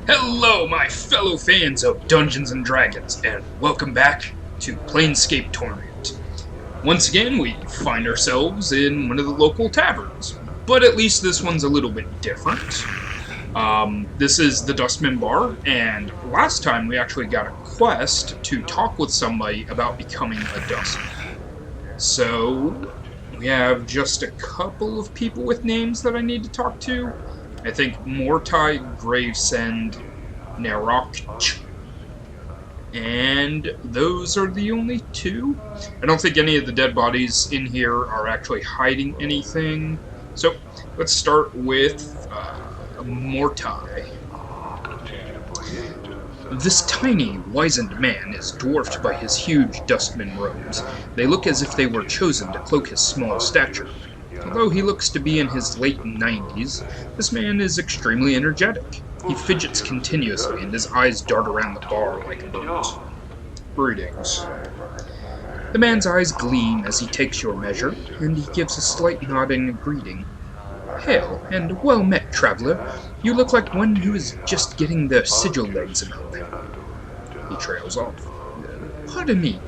Hello, my fellow fans of Dungeons & Dragons, and welcome back to Planescape Torment. Once again, we find ourselves in one of the local taverns, but at least this one's a little bit different. This is the Dustman Bar, and last time we actually got a quest to talk with somebody about becoming a Dustman. So, we have just a couple of people with names that I need to talk to. I think Mortai, Gravesend, Narok, and those are the only two. I don't think any of the dead bodies in here are actually hiding anything. So, let's start with Mortai. This tiny, wizened man is dwarfed by his huge dustman robes. They look as if they were chosen to cloak his small stature. Although he looks to be in his late 90s, this man is extremely energetic. He fidgets continuously and his eyes dart around the bar like a bird's. Greetings. The man's eyes gleam as he takes your measure, and he gives a slight nodding greeting. Hail, and well met, traveler. You look like one who is just getting the Sigil legs about them. He trails off. Pardon me,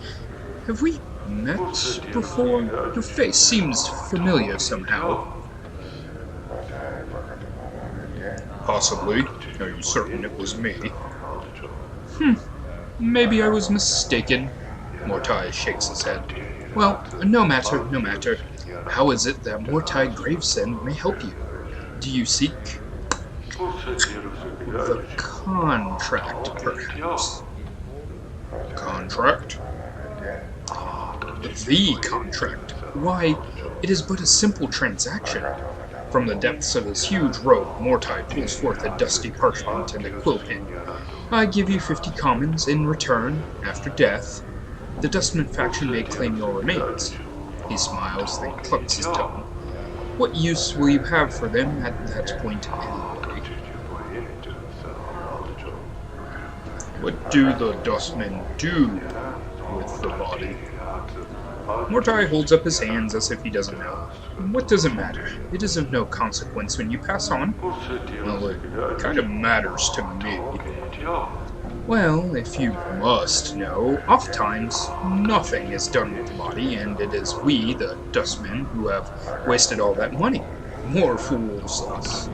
have we met before? Your face seems familiar somehow. Possibly. Are you certain it was me? Maybe I was mistaken. Mortai shakes his head. Well, no matter, no matter. How is it that Mortai Gravesend may help you? Do you seek the contract, perhaps? Contract? The contract? Why, it is but a simple transaction. From the depths of his huge robe, Mortai pulls forth a dusty parchment and a quill pen. I give you 50 commons in return, after death. The Dustman faction may claim your remains. He smiles, then clucks his tongue. What use will you have for them at that point anyway? What do the Dustmen do with the body? Mortai holds up his hands as if he doesn't know. What does it matter? It is of no consequence when you pass on. Well, it kind of matters to me. Well, if you must know, oftentimes nothing is done with the body, and it is we, the Dustmen, who have wasted all that money. More fools us.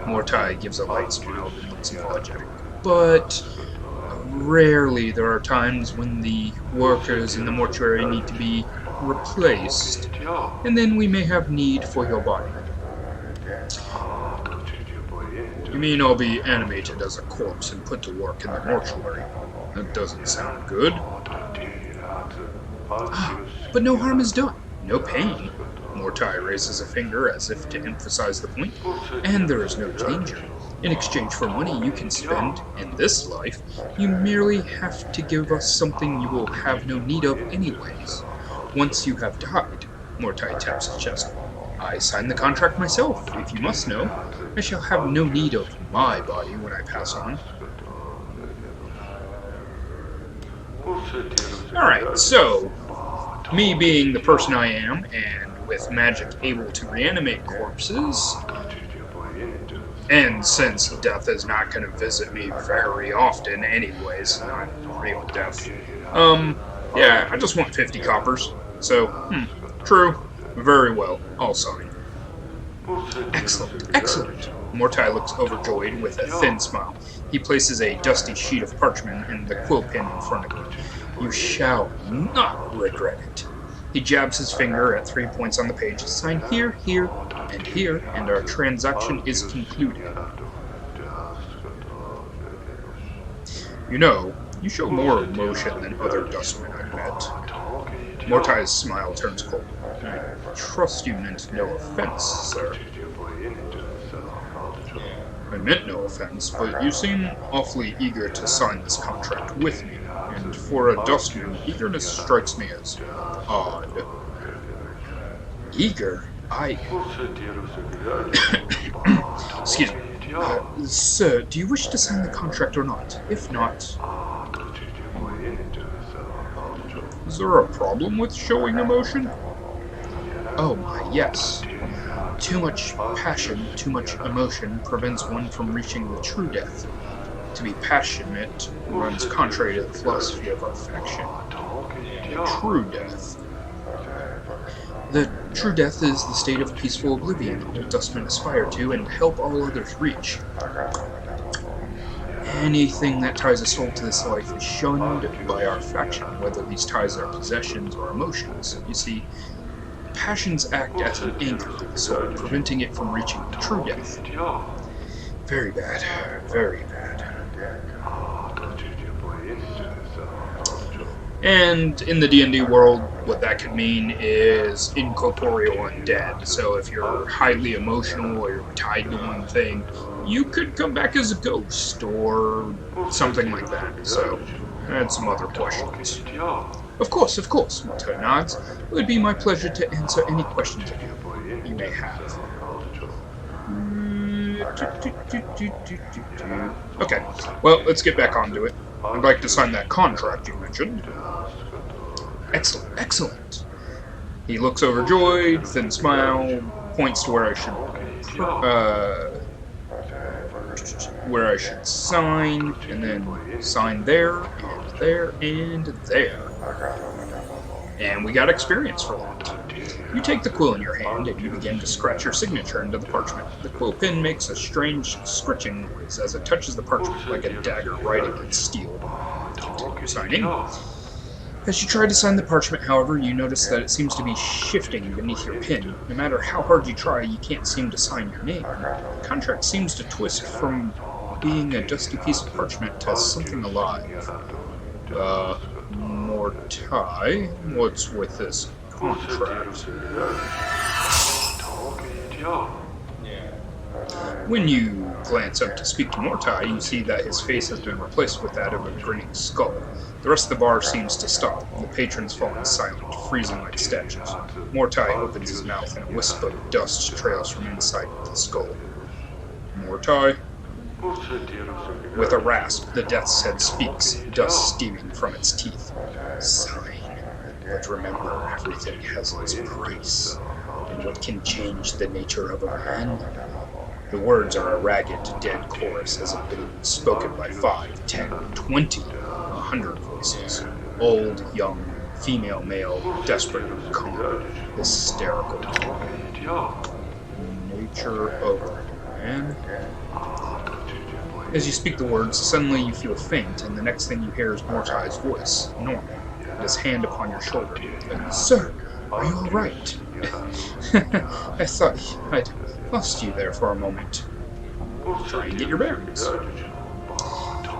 Mortai gives a light smile and looks apologetic. But rarely there are times when the workers in the mortuary need to be replaced, and then we may have need for your body. You mean I'll be animated as a corpse and put to work in the mortuary? That doesn't sound good. But no harm is done. No pain. Mortai raises a finger as if to emphasize the point, and there is no danger. In exchange for money you can spend in this life, you merely have to give us something you will have no need of anyways. Once you have died, Mortai taps his chest. I signed the contract myself, if you must know. I shall have no need of my body when I pass on. Alright, so, me being the person I am, and with magic able to reanimate corpses, and since death is not going to visit me very often anyways, not real death, yeah, I just want 50 coppers. So, true. Very well. I'll sign. Excellent, excellent. Mortai looks overjoyed with a thin smile. He places a dusty sheet of parchment and the quill pen in front of him. You shall not regret it. He jabs his finger at 3 points on the page. Sign here, here, and our transaction is concluded. You know, you show more emotion than other dustmen I've met. Mortai's smile turns cold. I trust you meant no offense, sir. I meant no offense, but you seem awfully eager to sign this contract with me, and for a dustman, eagerness strikes me as odd. Eager? Excuse me. Sir, do you wish to sign the contract or not? If not... Is there a problem with showing emotion? Oh my, yes. Too much passion, too much emotion prevents one from reaching the true death. To be passionate runs contrary to the philosophy of our faction. True death. The true death is the state of peaceful oblivion all dustmen aspire to and help all others reach. Anything that ties a soul to this life is shunned by our faction, whether these ties are possessions or emotions. You see, passions act as an anchor to the soul, preventing it from reaching the true death. Very bad. Very bad. And in the D&D world, what that could mean is incorporeal undead. So if you're highly emotional or you're tied to one thing, you could come back as a ghost or something like that. So, I had some other questions. Of course, Murtai nods. It would be my pleasure to answer any questions you may have. Okay, well, let's get back onto it. I'd like to sign that contract you mentioned. Excellent, excellent. He looks overjoyed, then smile, points to where I should sign, and then sign there, and there, and there. And we got experience for that. You take the quill in your hand, and you begin to scratch your signature into the parchment. The quill pen makes a strange scritching noise as it touches the parchment like a dagger writing in steel. Continue signing. As you try to sign the parchment, however, you notice that it seems to be shifting beneath your pen. No matter how hard you try, you can't seem to sign your name. The contract seems to twist from being a dusty piece of parchment to something alive. Mortai, what's with this contract? When you glance up to speak to Mortai, you see that his face has been replaced with that of a grinning skull. The rest of the bar seems to stop. The patrons fall silent, freezing like statues. Mortai opens his mouth and a wisp of dust trails from inside the skull. Mortai. With a rasp, the death's head speaks, dust steaming from its teeth. Sign, but remember, everything has its price. And what can change the nature of a man? The words are a ragged, dead chorus as if been spoken by 5, 10, 20, 100 voices. Old, young, female, male, desperate, calm, hysterical. Nature of a man. As you speak the words, suddenly you feel faint, and the next thing you hear is Mortai's voice, normal, his hand upon your shoulder. Sir, are you all right? I thought I'd lost you there for a moment. Try and get your bearings.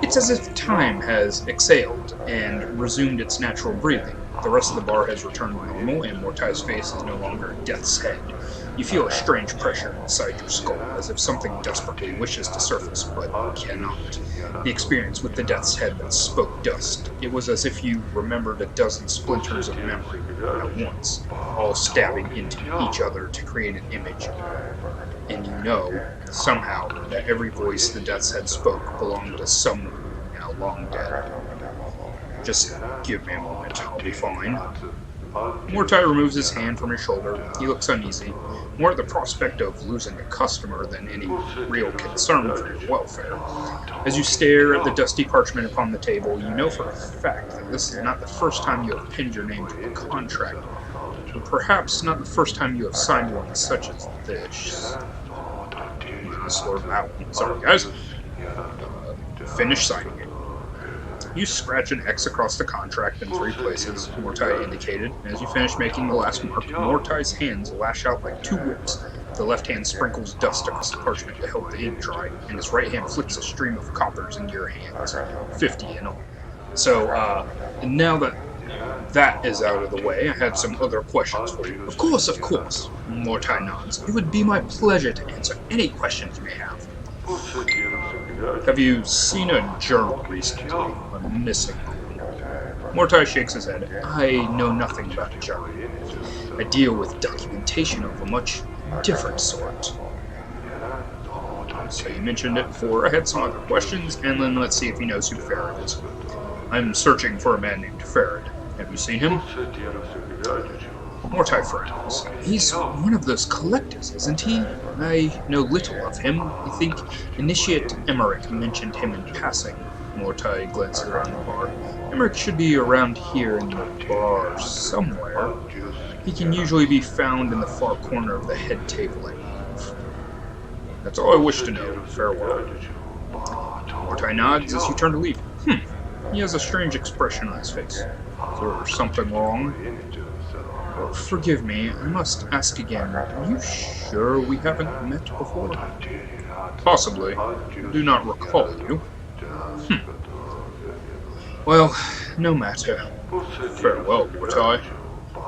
It's as if time has exhaled and resumed its natural breathing. The rest of the bar has returned to normal, and Mortai's face is no longer death's head. You feel a strange pressure inside your skull, as if something desperately wishes to surface, but cannot. The experience with the death's head that spoke dust. It was as if you remembered a dozen splinters of memory at once, all stabbing into each other to create an image. And you know, somehow, that every voice the death's head spoke belonged to someone now long dead. Just give me a moment, I'll be fine. Mortai removes his hand from his shoulder. He looks uneasy, more at the prospect of losing a customer than any real concern for your welfare. As you stare at the dusty parchment upon the table, you know for a fact that this is not the first time you have pinned your name to a contract, and perhaps not the first time you have signed one such as this. Slow down. Sorry, guys. Finish signing it. You scratch an X across the contract in 3 places, Mortai indicated. As you finish making the last mark, Mortai's hands lash out like 2 whips. The left hand sprinkles dust across the parchment to help the ink dry, and his right hand flicks a stream of coppers into your hands, 50 in all. So, now that is out of the way, I had some other questions for you. Of course, Mortai nods. It would be my pleasure to answer any questions you may have. Have you seen a journal recently? A missing one? Mortai shakes his head. I know nothing about a journal. I deal with documentation of a much different sort. So you mentioned it before. I had some other questions, and then let's see if he knows who Farad is. I'm searching for a man named Farad. Have you seen him? Mortai frowns. He's one of those collectors, isn't he? I know little of him. I think Initiate Emmerich mentioned him in passing. Mortai glances around the bar. Emmerich should be around here in the bar somewhere. He can usually be found in the far corner of the head table, I believe. That's all I wish to know. Farewell. Mortai nods as you turn to leave. He has a strange expression on his face. Is there something wrong? Forgive me, I must ask again. Are you sure we haven't met before? Possibly. I do not recall you. Well, no matter. Farewell, Mortai.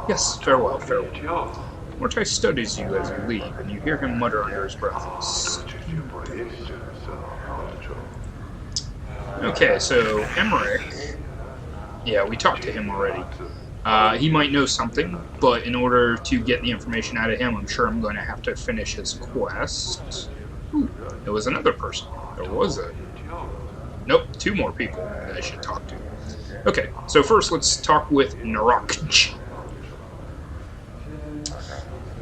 Yes, farewell, farewell. Mortai studies you as you leave, and you hear him mutter under his breath. Okay, so Emmerich... Yeah, we talked to him already. He might know something, but in order to get the information out of him, I'm sure I'm going to have to finish his quest. Ooh, there was another person. There was a... Nope, 2 more people that I should talk to. Okay, so first let's talk with Narakj.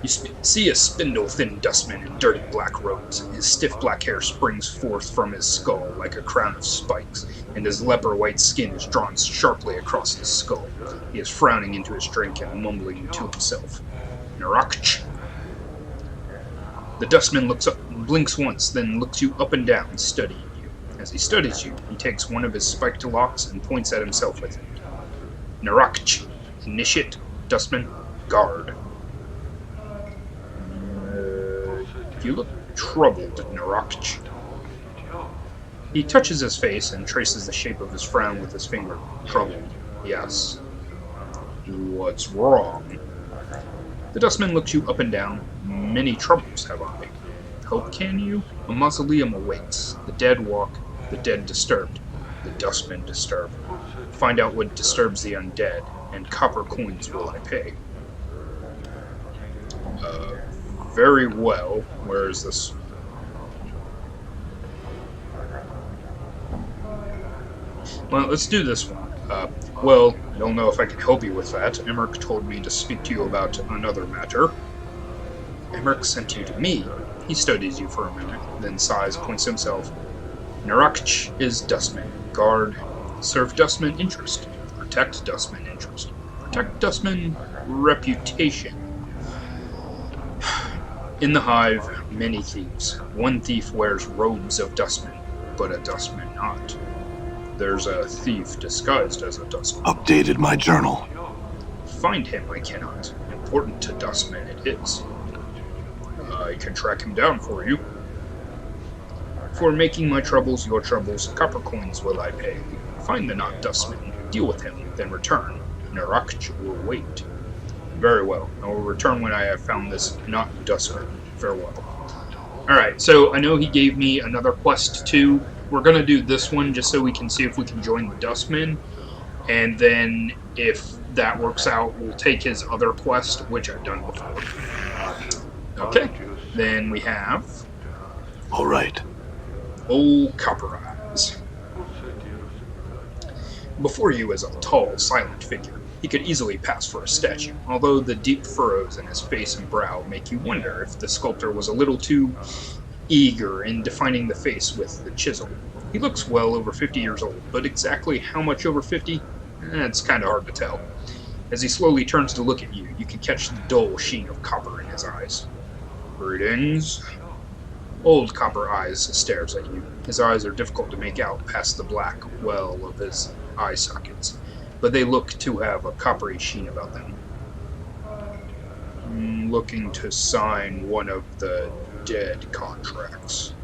You see a spindle-thin dustman in dirty black robes. His stiff black hair springs forth from his skull like a crown of spikes, and his leper-white skin is drawn sharply across his skull. He is frowning into his drink and mumbling to himself. Narakj. The dustman looks up and blinks once, then looks you up and down, studying you. As he studies you, he takes one of his spiked locks and points at himself with it. Narakj. Initiate, dustman, guard. You look troubled, Narakj. He touches his face and traces the shape of his frown with his finger. Troubled, yes. What's wrong? The dustman looks you up and down. Many troubles have I. Help, can you? A mausoleum awaits. The dead walk, the dead disturbed, the dustman disturbed. Find out what disturbs the undead, and copper coins will I pay. Very well. Where is this? Well, let's do this one. Well, I don't know if I can help you with that. Emmerich told me to speak to you about another matter. Emmerich sent you to me. He studies you for a minute, then sighs, points to himself. Narakj is dustman. Guard. Serve dustman interest. Protect dustman interest. Protect dustman reputation. In the hive, many thieves. One thief wears robes of dustman, but a dustman not. There's a thief disguised as a dustman. Updated my journal. Find him I cannot. Important to dustman it is. I can track him down for you. For making my troubles your troubles, copper coins will I pay. Find the not dustman, deal with him, then return. Narakj will wait. Very well. I will return when I have found this not dustman. Farewell. Alright, so I know he gave me another quest too. We're going to do this one just so we can see if we can join the dustman. And then if that works out, we'll take his other quest, which I've done before. Okay. Then we have... Alright. Old Copper Eyes. Before you is a tall, silent figure. He could easily pass for a statue, although the deep furrows in his face and brow make you wonder if the sculptor was a little too eager in defining the face with the chisel. He looks well over 50 years old, but exactly how much over 50? It's kind of hard to tell. As he slowly turns to look at you, you can catch the dull sheen of copper in his eyes. Greetings. Old Copper Eyes stares at you. His eyes are difficult to make out past the black well of his eye sockets, but they look to have a coppery sheen about them. Looking to sign one of the dead contracts.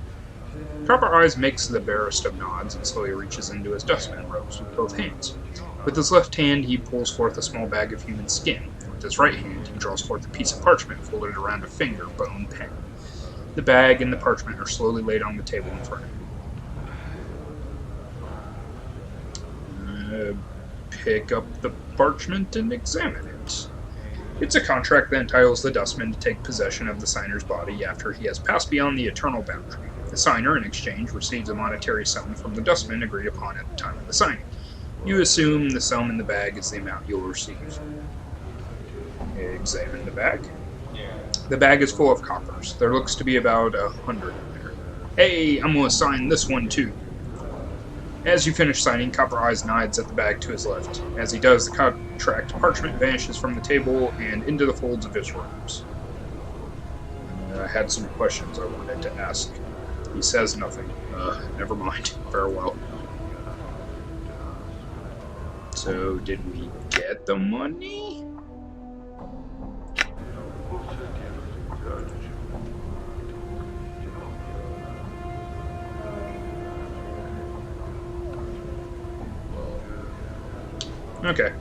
Copper Eyes makes the barest of nods and slowly reaches into his dustman robes with both hands. With his left hand, he pulls forth a small bag of human skin. With his right hand, he draws forth a piece of parchment folded around a finger bone pen. The bag and the parchment are slowly laid on the table in front of you. Pick up the parchment and examine it. It's a contract that entitles the dustman to take possession of the signer's body after he has passed beyond the eternal boundary. The signer, in exchange, receives a monetary sum from the dustman agreed upon at the time of the signing. You assume the sum in the bag is the amount you'll receive. Examine the bag. The bag is full of coppers. There looks to be about 100 in there. Hey, I'm going to sign this one too. As you finish signing, Copper Eyes nods at the bag to his left. As he does, the contract parchment vanishes from the table and into the folds of his robes. I had some questions I wanted to ask. He says nothing. Never mind. Farewell. So, did we get the money? Okay.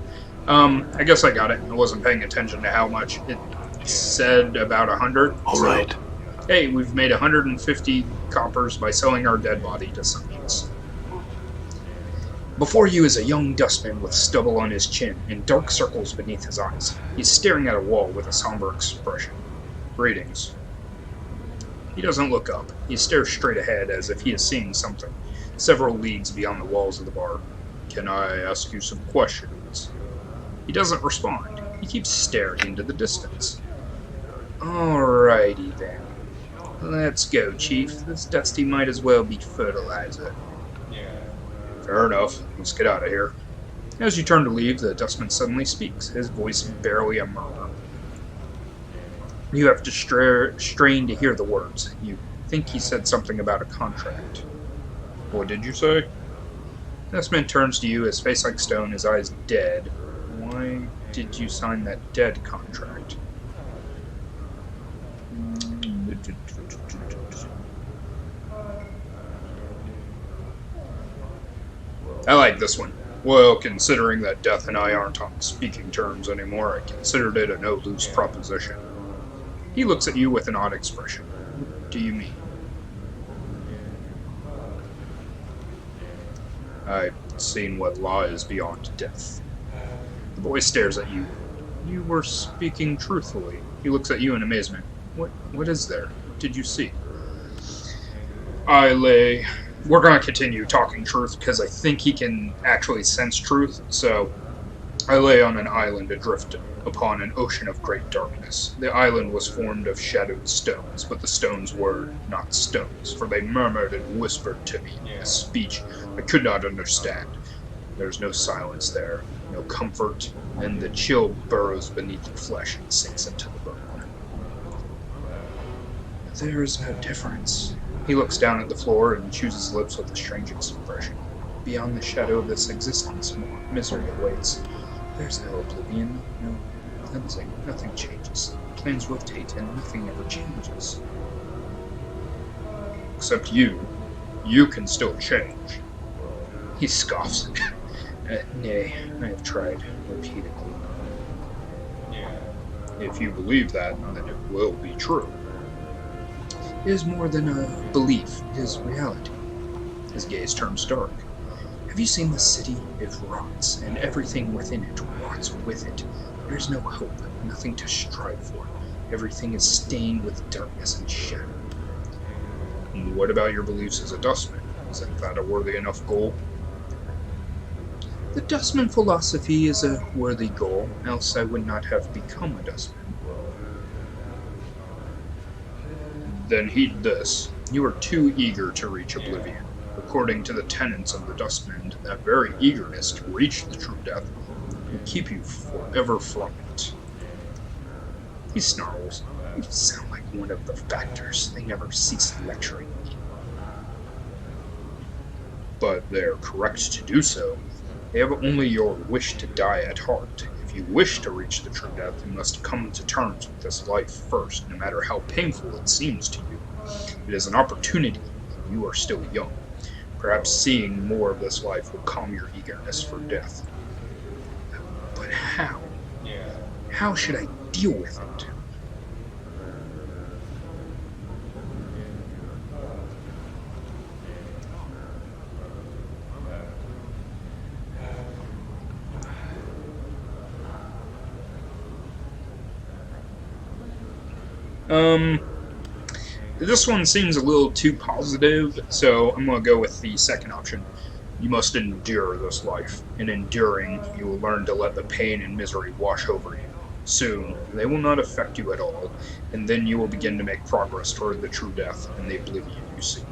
I guess I got it. I wasn't paying attention to how much. It said about 100. All right. Hey, we've made 150 coppers by selling our dead body to science. Before you is a young dustman with stubble on his chin and dark circles beneath his eyes. He's staring at a wall with a somber expression. Greetings. He doesn't look up. He stares straight ahead as if he is seeing something, several leagues beyond the walls of the bar. Can I ask you some questions? He doesn't respond. He keeps staring into the distance. Alrighty then. Let's go, Chief. This dusty might as well be fertilizer. Fair enough. Let's get out of here. As you turn to leave, the dustman suddenly speaks, his voice barely a murmur. You have to strain to hear the words. You think he said something about a contract. What did you say? Dustman turns to you, his face like stone, his eyes dead. Why did you sign that dead contract? I like this one. Well, considering that Death and I aren't on speaking terms anymore, I considered it a no-lose proposition. He looks at you with an odd expression. What do you mean? I've seen what lies beyond death. The boy stares at you. You were speaking truthfully. He looks at you in amazement. What is there? What did you see? We're going to continue talking truth because I think he can actually sense truth, so I lay on an island adrift upon an ocean of great darkness. The island was formed of shadowed stones, but the stones were not stones, for they murmured and whispered to me a speech I could not understand. There's no silence there, no comfort, and the chill burrows beneath the flesh and sinks into the bone. There is no difference. He looks down at the floor and chews his lips with a strange expression. Beyond the shadow of this existence, more misery awaits. There's no oblivion, no cleansing, nothing changes. Planes rotate and nothing ever changes. Except you. You can still change. He scoffs. Nay, I have tried repeatedly. If you believe that, then it will be true. It is more than a belief, it is reality. His gaze turns dark. Have you seen the city? It rots, and everything within it rots with it. There is no hope, nothing to strive for. Everything is stained with darkness and shadow. And what about your beliefs as a dustman? Isn't that a worthy enough goal? The dustman philosophy is a worthy goal, else I would not have become a dustman. Then heed this. You are too eager to reach oblivion. According to the tenets of the dustman, that very eagerness to reach the true death will keep you forever from it. He snarls. You sound like one of the factors. They never cease lecturing me. But they are correct to do so. They have only your wish to die at heart. If you wish to reach the true death, you must come to terms with this life first, no matter how painful it seems to you. It is an opportunity, and you are still young. Perhaps seeing more of this life will calm your eagerness for death. But how? How should I deal with it? This one seems a little too positive, so I'm going to go with the second option. You must endure this life. In enduring, you will learn to let the pain and misery wash over you. Soon, they will not affect you at all, and then you will begin to make progress toward the true death and the oblivion you seek.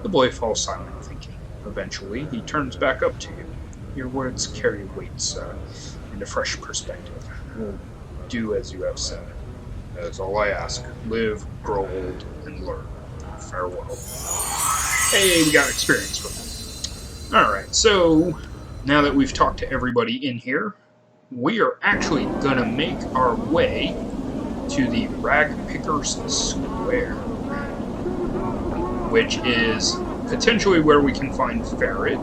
The boy falls silent, thinking. Eventually, he turns back up to you. Your words carry weight, sir, and a fresh perspective. I will do as you have said. That is all I ask. Live, grow old, and learn. Farewell. Hey, we got experience from it. Alright, so now that we've talked to everybody in here, we are actually gonna make our way to the Rag Pickers Square, which is potentially where we can find Farid.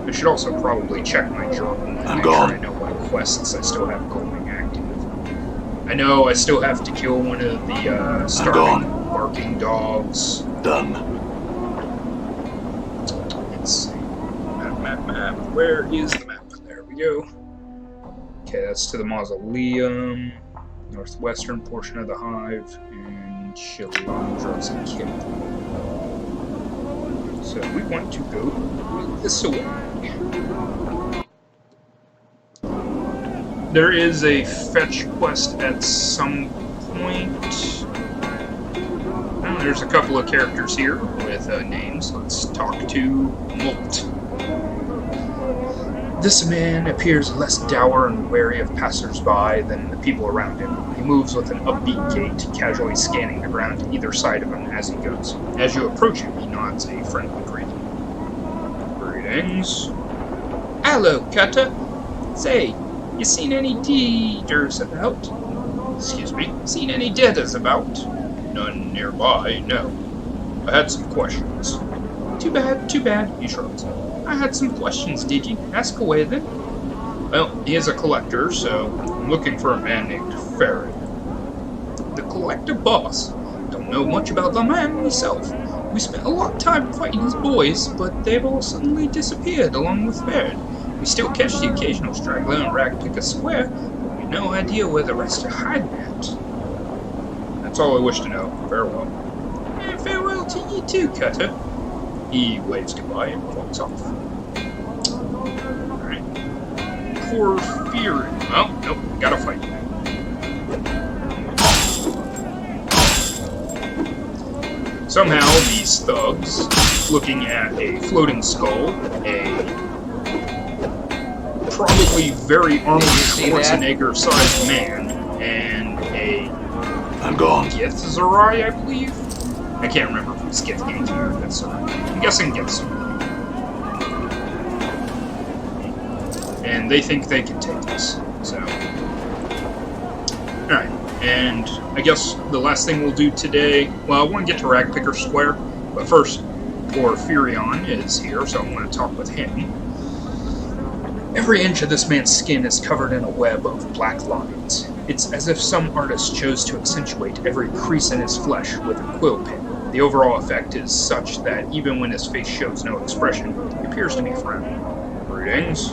I should also probably check my journal and make sure I know what quests I still have going active. I know I still have to kill one of the starving barking dogs. Done. Let's see. Map. Where is the map? There we go. Okay, that's to the mausoleum, northwestern portion of the hive, and Shilandra's kip. So we want to go this way. There is a fetch quest at some point. Oh, there's a couple of characters here with names. Let's talk to Molt. This man appears less dour and wary of passers-by than the people around him. He moves with an upbeat gait, casually scanning the ground either side of him as he goes. As you approach him, he nods a friendly greeting. Greetings. Hello, Cutter. Say, you seen any deeders about? Excuse me? Seen any deaders about? None nearby, no. I had some questions. Too bad, He shrugs. I had some questions, did you? Ask away then. Well, he is a collector, so I'm looking for a man named Farid. The collector boss? Don't know much about the man myself. We spent a lot of time fighting his boys, but they've all suddenly disappeared along with Farid. We still catch the occasional straggler in Rag Picker Square, but we've no idea where the rest are hiding at. That's all I wish to know. Farewell. And farewell to you too, Cutter. He waves goodbye and walks off. Alright. Porphyrion. Oh, nope, gotta fight. Somehow, these thugs, looking at a floating skull, a probably very armored Schwarzenegger-sized man, and a I'm gone. Githzerai, I believe? I can't remember if it's Githganki or Githzerai. I'm guessing Githzerai. And they think they can take us, so... Alright, and I guess the last thing we'll do today... Well, I want to get to Ragpicker Square, but first, Porphyrion is here, so I want to talk with him. Every inch of this man's skin is covered in a web of black lines. It's as if some artist chose to accentuate every crease in his flesh with a quill pen. The overall effect is such that even when his face shows no expression, he appears to be frowning. Greetings.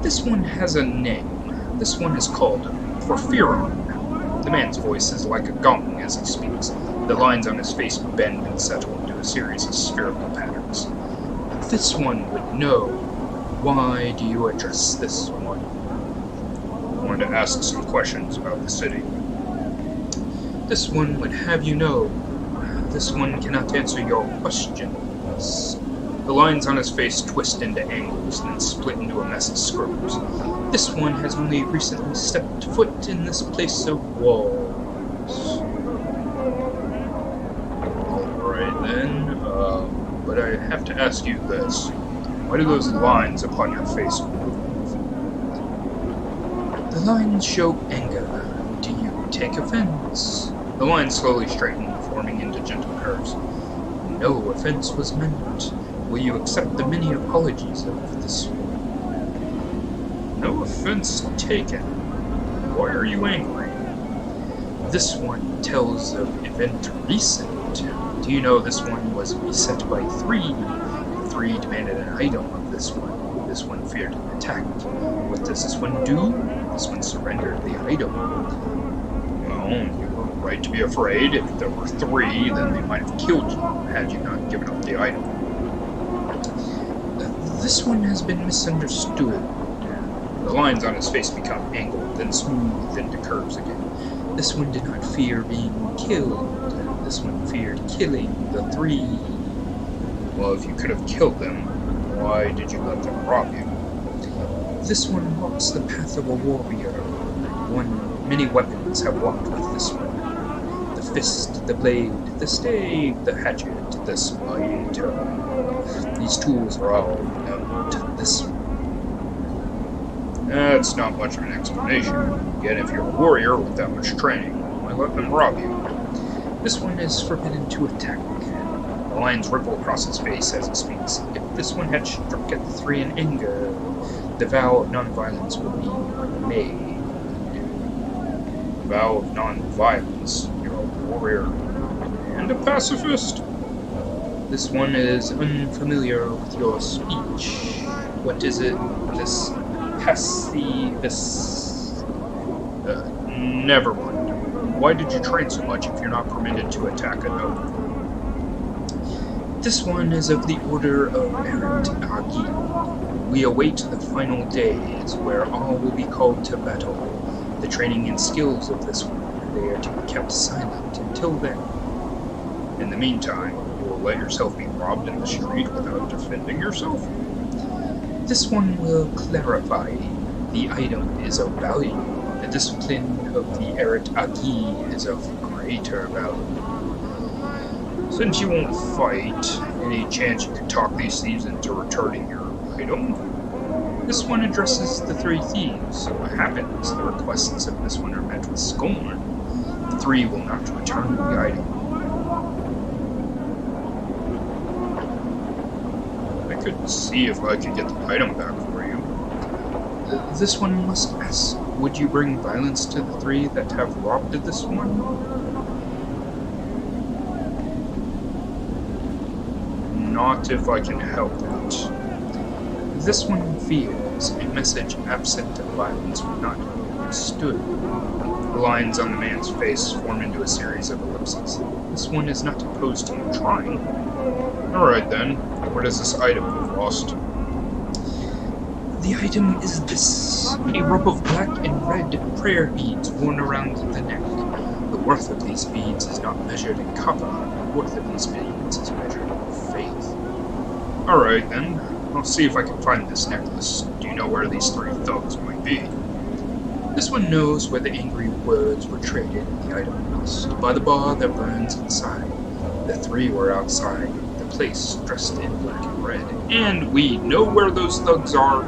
This one has a name. This one is called Porphyrion. The man's voice is like a gong as he speaks. The lines on his face bend and settle into a series of spherical patterns. This one would know. Why do you address this one? I wanted to ask some questions about the city. This one would have you know. This one cannot answer your questions. The lines on his face twist into angles, then split into a mess of scribbles. This one has only recently stepped foot in this place of walls. Alright then, but I have to ask you this. Why do those lines upon your face move? The lines show anger. Do you take offense? The lines slowly straighten, forming into gentle curves. No offense was meant. Will you accept the many apologies of this one? No offense taken. Why are you angry? This one tells of event recent. Do you know this one was beset by 3? 3 demanded an item of this one. This one feared an attack. What does this one do? This one surrendered the item. Well, you were right to be afraid. If there were 3, then they might have killed you had you not given up the item. This one has been misunderstood. The lines on his face become angled, then smooth into curves again. This one did not fear being killed. This one feared killing the 3. Well, if you could have killed them, why did you let them rob you? This one walks the path of a warrior. Many weapons have walked with this one. The fist, the blade, the stave, the hatchet, the smiter. These tools are all known to this one. That's not much of an explanation. Yet if you're a warrior with that much training, why let them rob you? This one is forbidden to attack. The lines ripple across his face as he speaks. If this one had struck at the 3 in anger, the vow of non-violence would be made. Vow of non-violence. You're a warrior and a pacifist. This one is unfamiliar with your speech. What is it? This pacifist... never mind. Why did you train so much if you're not permitted to attack a noble? This one is of the Order of Errant Agi. We await the final days where all will be called to battle. The training and skills of this one, they are to be kept silent until then. In the meantime, you will let yourself be robbed in the street without defending yourself? This one will clarify. The item is of value. The discipline of the Errant Agi is of greater value. Since you won't fight, any chance you could talk these thieves into returning your item? This one addresses the 3 thieves. What happens? The requests of this one are met with scorn. The 3 will not return the item. I could see if I could get the item back for you. This one must ask, would you bring violence to the 3 that have robbed this one? Not if I can help it. This one fears a message absent of violence would not be understood. The lines on the man's face form into a series of ellipses. This one is not opposed to you trying. Alright then, what is this item you've lost? The item is this, a rope of black and red prayer beads worn around the neck. The worth of these beads is not measured in copper. The worth of these beads is measured in faith. Alright then, I'll see if I can find this necklace. Do you know where these 3 thugs might be? This one knows where the angry words were traded and the item lost. By the bar that burns inside. The 3 were outside the place, dressed in black and red. And we know where those thugs are,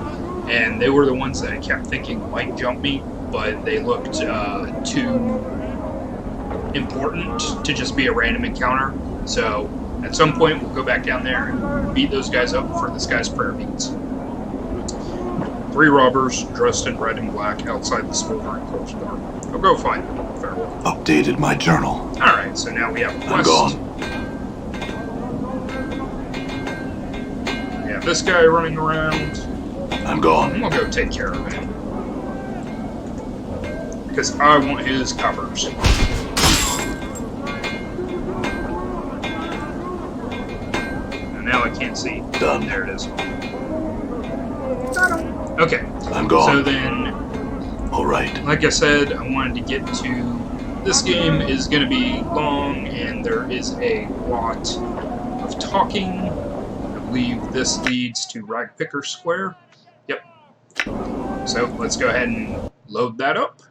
and they were the ones that I kept thinking might jump me, but they looked too important to just be a random encounter. So at some point, we'll go back down there and beat those guys up for this guy's prayer beads. 3 robbers dressed in red and black outside the smoldering corpse bar. I'll go find them. Farewell. Updated my journal. Alright, so now we have a quest. I'm gone. We have this guy running around. I'm gone. And we'll go take care of him. Because I want his covers. Now I can't see. Done. There it is. Got him. Okay. I'm gone. So then, Alright. like I said, I wanted to get to... This game is going to be long, and there is a lot of talking. I believe this leads to Ragpicker Square. Yep. So, let's go ahead and load that up.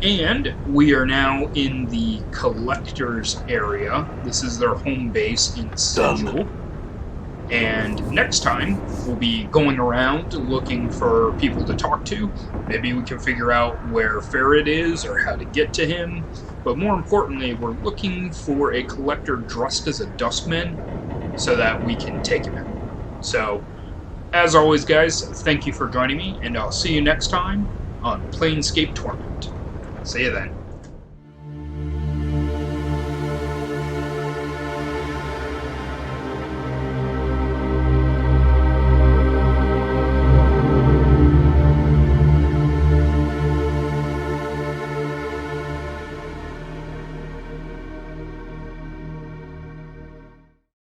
And we are now in the collector's area. This is their home base in Sigil. And next time, we'll be going around looking for people to talk to. Maybe we can figure out where Ferret is or how to get to him. But more importantly, we're looking for a collector dressed as a dustman so that we can take him out. So, as always, guys, thank you for joining me, and I'll see you next time on Planescape Torment. See you then.